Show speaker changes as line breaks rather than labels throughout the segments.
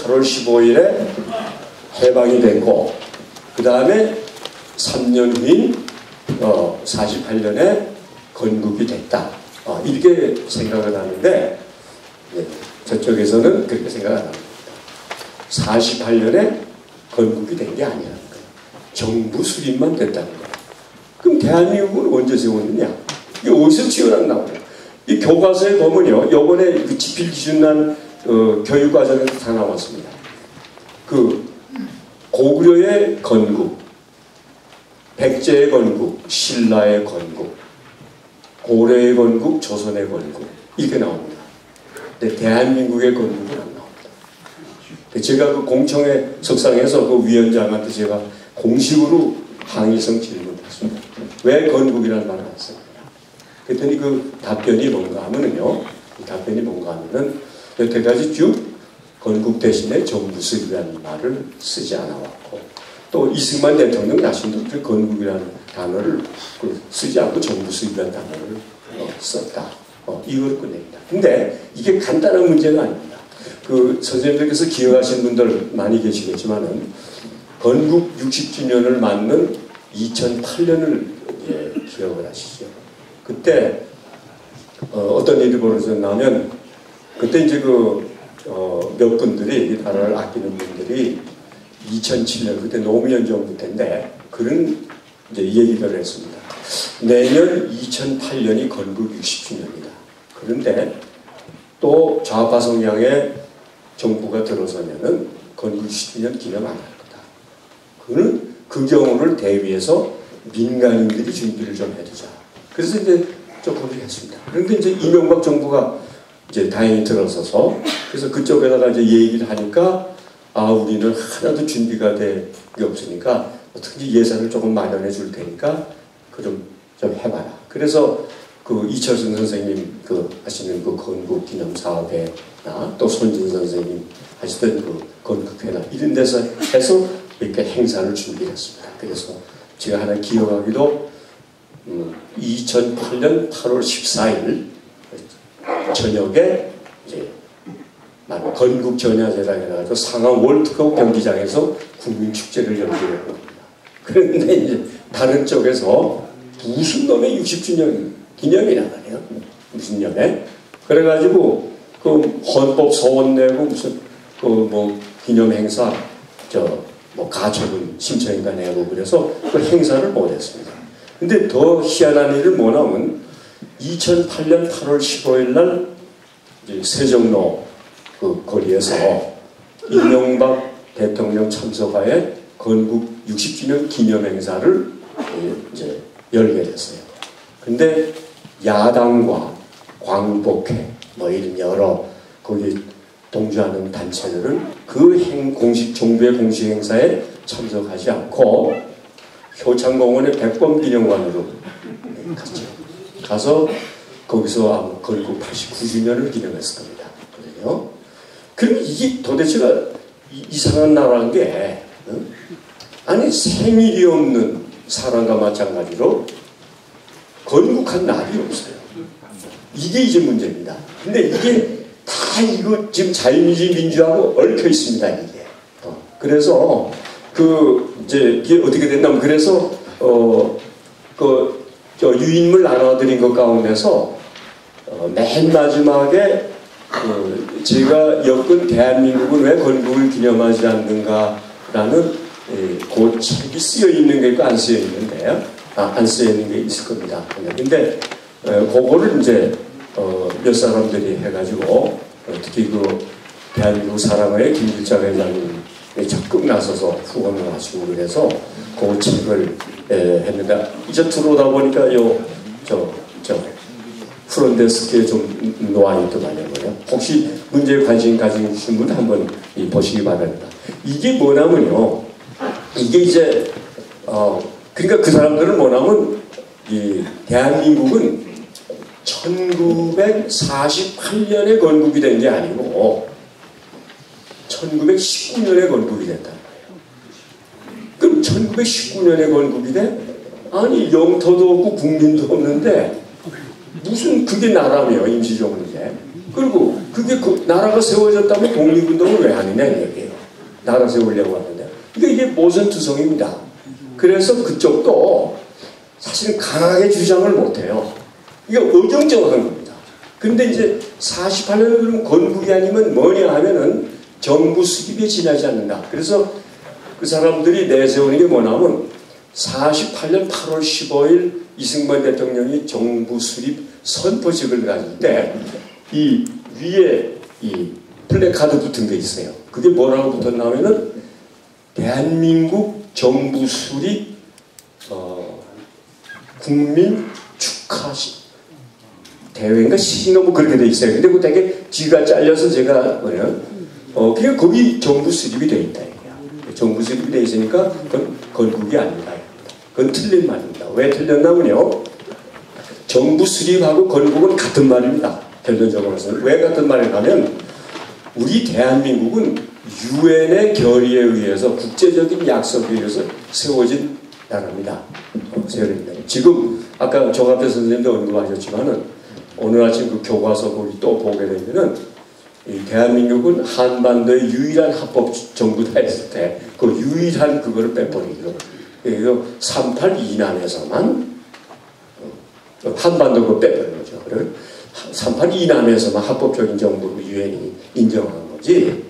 8월 15일에 해방이 됐고 그 다음에 3년 후인 48년에 건국이 됐다. 이렇게 생각을 하는데 저쪽에서는 그렇게 생각을 안 합니다. 48년에 건국이 된 게 아니라는 거예요. 정부 수립만 됐다는 거예요. 그럼 대한민국은 언제 세웠느냐? 이게 어디서 튀어나온 이 교과서에 보면요. 요번에 그 지필기준난 교육과정에서 다 나왔습니다. 그 고구려의 건국, 백제의 건국, 신라의 건국, 고려의 건국, 조선의 건국 이렇게 나옵니다. 근데 대한민국의 건국은 안 나옵니다. 제가 그 공청회 석상에서 그 위원장한테 제가 공식으로 항의성 질문했습니다. 왜 건국이라는 말을 안 썼느냐. 그랬더니 그 답변이 뭔가 하면은요. 답변이 뭔가 하면은 여태까지 쭉 건국 대신에 정부 수립이라는 말을 쓰지 않아왔고 또 이승만 대통령 자신도 그 건국이라는 단어를 쓰지 않고 정부 수립이라는 단어를 썼다. 이걸 끝냅니다. 근데 이게 간단한 문제가 아닙니다. 그 선생님들께서 기억하시는 분들 많이 계시겠지만은 건국 60주년을 맞는 2008년을 기억을 하시죠. 그때 어떤 일이 벌어졌냐면 그때 이제 몇 분들이 이 단어를 아끼는 분들이 2007년 그때 노무현 정부 때인데 그런 이제 얘기를 했습니다. 내년 2008년이 건국 60주년이다. 그런데 또 좌파 성향의 정부가 들어서면은 건국 60주년 기념 안 할 거다. 그는 그 경우를 대비해서 민간인들이 준비를 좀 해두자. 그래서 이제 조금 했습니다. 그런데 이제 이명박 정부가 이제 다행히 들어서서 그래서 그쪽에다가 이제 얘기를 하니까 우리는 하나도 준비가 된 게 없으니까 어떻게 예산을 조금 마련해 줄 테니까 그럼 좀 해봐라. 그래서 그 이철승 선생님 하시는 그 건국 기념 사업회나 또 손진 선생님 하시던 그 건국회나 이런 데서 해서 이렇게 행사를 준비했습니다. 그래서 제가 하나 기억하기도 2008년 8월 14일 저녁에 이제 건국 전야제라고 해가지고 상암 월드컵 경기장에서 국민축제를 열기로 합니다. 그런데 이제 다른 쪽에서 무슨 놈의 60주년 기념이란 말이에요. 무슨 년에? 그래가지고 그 헌법 소원 내고 무슨 기념 행사 가처분 신청인가 내고 그래서 그 행사를 못했습니다. 근데 더 희한한 일은 뭐냐면 2008년 8월 15일 날 세종로 그 거리에서 이명박 대통령 참석하에 건국 60주년 기념 행사를 이제 열게 됐어요. 근데 야당과 광복회 이런 여러 거기 동조하는 단체들은 그 정부의 공식 행사에 참석하지 않고 효창공원의 백범기념관으로 갔죠. 가서 거기서 건국 89주년을 기념했을 겁니다. 그래요? 그럼 이게 도대체가 이상한 나라인 게 아니 생일이 없는 사람과 마찬가지로 건국한 날이 없어요. 이게 이제 문제입니다. 근데 이게 다 이거 지금 자유민주주의 민주하고 얽혀 있습니다. 이게. 그래서 이제 이게 어떻게 됐냐면 그래서 유인물 나눠드린 것 가운데서 맨 마지막에 제가 엮은 대한민국은 왜 건국을 기념하지 않는가라는 그 책이 쓰여 있는 게 있고 안 쓰여 있는데요. 안 쓰여 있는 게 있을 겁니다. 근데 그거를 이제 몇 사람들이 해가지고 특히 대한민국 사랑의 김길자 회장님이 적극 나서서 후원을 하시고 그래서 그 책을 했는데 이제 들어오다 보니까 프론데스크에 좀 놓아있더만요. 혹시 문제에 관심 가지신 분 한번 보시기 바랍니다. 이게 뭐냐면요. 이게 이제 그러니까 그 사람들은 뭐냐면 이 대한민국은 1948년에 건국이 된 게 아니고 1919년에 건국이 됐다는 거예요. 그럼 1919년에 건국이 돼? 아니 영토도 없고 국민도 없는데 무슨 그게 나라며 임시정부인데. 그리고 그게 나라가 세워졌다면 독립운동을 왜 하느냐 이 얘기예요. 나라 세우려고 하는데. 그러니까 이게 모선투성입니다. 그래서 그쪽도 사실은 강하게 주장을 못해요. 이게 어정쩡한 겁니다. 근데 이제 48년을 그럼 건국이 아니면 뭐냐 하면은 정부 수립에 지나지 않는다. 그래서 그 사람들이 내세우는 게 뭐냐면 48년 8월 15일 이승만 대통령이 정부 수립 선포식을 가질 때 이 위에 이 플래카드 붙은 게 있어요. 그게 뭐라고 붙었냐면은 대한민국 정부 수립 국민 축하식 대회인가 시인가 뭐 그렇게 돼 있어요. 근데 그 되게 뒤가 잘려서 제가 뭐냐 그냥 거기 정부 수립이 돼 있다. 정부 수립이 돼 있으니까 그건 건국이 아니다. 그건 틀린 말입니다. 왜 틀렸냐면요. 정부 수립하고 건국은 같은 말입니다. 결론적으로는. 왜 같은 말이냐면 우리 대한민국은 유엔의 결의에 의해서 국제적인 약속에 의해서 세워진 나라입니다. 지금 아까 정합대 선생님도 언급하셨지만은 오늘 아침 그 교과서 또 보게 되면은 이 대한민국은 한반도의 유일한 합법 정부다 했을 때 그 유일한 그거를 빼버리기로 그래서 38 이남에서만 한반도를 빼버린 거죠. 그래 38 이남에서만 합법적인 정부로 유엔이 인정한 거지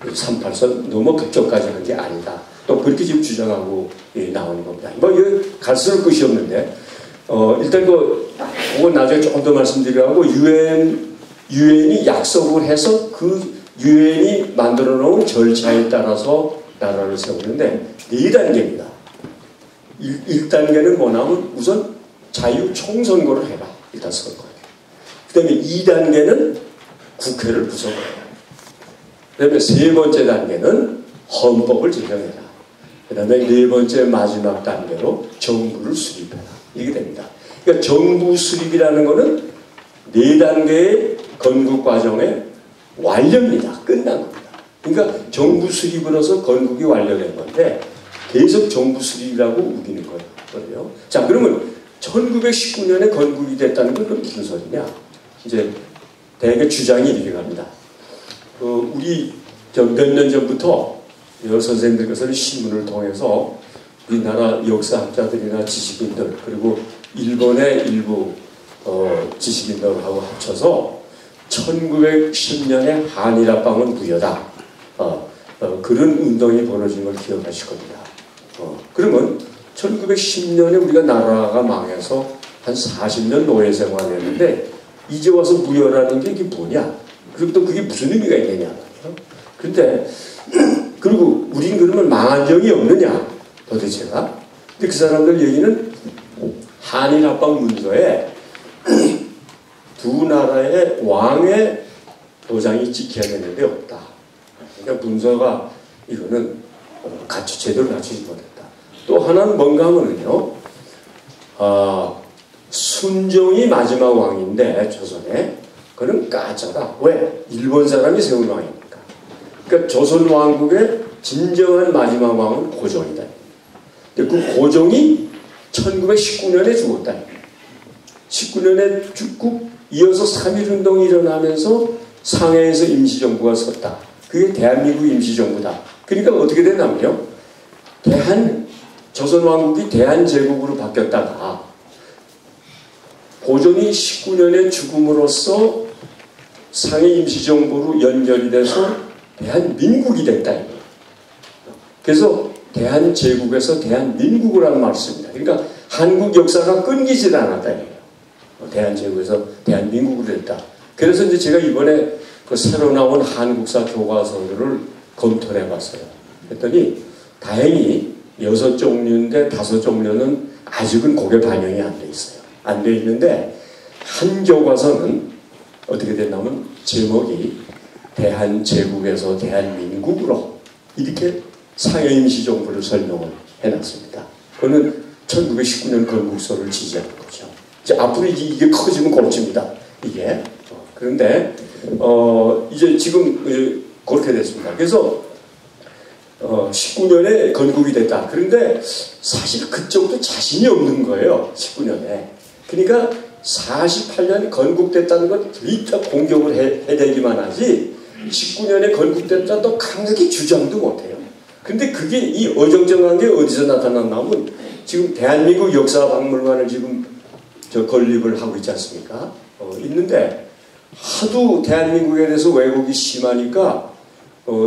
38선 너무 그쪽까지 한 게 아니다. 또 그렇게 지금 주장하고 나오는 겁니다. 뭐 이거 갈수록 끝이 없는데 일단 그건 나중에 조금 더 말씀드리려고 유엔이 약속을 해서 그 유엔이 만들어 놓은 절차에 따라서 나라를 세우는데 4단계입니다. 1단계는 뭐냐면 우선 자유총선거를 해라. 일단 선거. 그 다음에 2단계는 국회를 구성해라. 그 다음에 3번째 단계는 헌법을 제정해라. 그 다음에 4번째 마지막 단계로 정부를 수립해라. 이게 됩니다. 그러니까 정부 수립이라는 것은 4단계의 건국 과정의 완료입니다. 끝난 겁니다. 그러니까 정부 수립으로서 건국이 완료된 건데 계속 정부 수립이라고 우기는 거예요. 자, 그러면 1919년에 건국이 됐다는 건 무슨 소리냐? 이제 대개 주장이 이렇게 갑니다. 우리 몇 년 전부터 여러 선생님들께서는 신문을 통해서 우리나라 역사학자들이나 지식인들 그리고 일본의 일부 지식인들하고 합쳐서 1910년에 한일합방은 무효다. 그런 운동이 벌어진 걸 기억하실 겁니다. 그러면 1910년에 우리가 나라가 망해서 한 40년 노예 생활했는데 이제 와서 무효라는 게 이게 뭐냐? 그리고 또 그게 무슨 의미가 있느냐? 근데 그리고 우린 그러면 망한 적이 없느냐? 도대체가? 근데 그 사람들 얘기는 한일합방 문서에 두 나라의 왕의 도장이 찍혀야 되는데 없다. 그러니까 문서가 이거는 제대로 갖추지 못했다. 또 하나는 뭔가 하면은요, 순종이 마지막 왕인데 조선에 그는 가짜다. 왜? 일본 사람이 세운 왕이니까. 그러니까 조선 왕국의 진정한 마지막 왕은 고종이다. 근데 그 고종이 1919년에 죽었다. 19년에 죽고 이어서 3.1운동이 일어나면서 상해에서 임시정부가 섰다. 그게 대한민국 임시정부다. 그러니까 어떻게 됐냐면요. 조선왕국이 대한제국으로 바뀌었다가 고종이 19년에 죽음으로써 상해 임시정부로 연결이 돼서 대한민국이 됐다. 그래서 대한제국에서 대한민국을 하는 말씀입니다. 그러니까 한국 역사가 끊기질 않았다. 대한제국에서 대한민국으로 됐다. 그래서 이제 제가 이번에 그 새로 나온 한국사 교과서를 검토를 해봤어요. 그랬더니 다행히 6종류인데 5종류는 아직은 그게 반영이 안 돼 있어요. 안 돼 있는데 한 교과서는 어떻게 됐냐면 제목이 대한제국에서 대한민국으로 이렇게 상해임시정부를 설명을 해놨습니다. 그거는 1919년 건국서를 지지하는 거죠. 이제 앞으로 이게 커지면 골칩니다. 이게. 그런데 이제 지금 그렇게 됐습니다. 그래서 19년에 건국이 됐다. 그런데 사실 그쪽도 자신이 없는 거예요. 19년에. 그러니까 48년이 건국됐다는 건 일단 공격을 해대기만 하지 19년에 건국됐다도 강하게 주장도 못해요. 근데 그게 이 어정쩡한 게 어디서 나타났냐면 지금 대한민국 역사박물관을 지금 건립을 하고 있지 않습니까? 있는데 하도 대한민국에 대해서 왜곡이 심하니까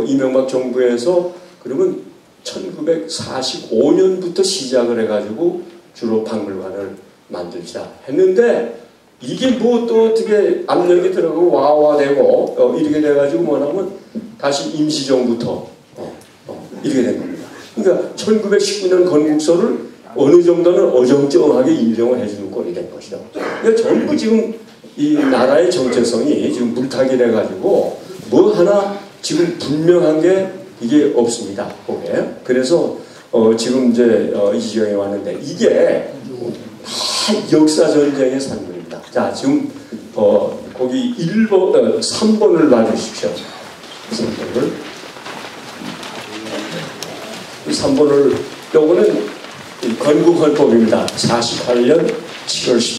이명박 정부에서 그러면 1945년부터 시작을 해가지고 주로 박물관을 만들자 했는데 이게 뭐 또 어떻게 압력이 들어가고 와와되고 이렇게 돼가지고 뭐냐면 다시 임시정부터 이렇게 된 겁니다. 그러니까 1919년 건국서를 어느 정도는 어정쩡하게 인정을 해주는 꼴이 된 것이죠. 그러니까 전부 지금 이 나라의 정체성이 지금 물타기 돼가지고 뭐 하나 지금 분명한 게 이게 없습니다. 거기에. 그래서 지금 이제 이 지경에 왔는데 이게 다 역사전쟁의 산물입니다. 자, 지금 거기 3번을 놔주십시오. 3번을 요거는 건국헌법입니다. 48년 7월 10일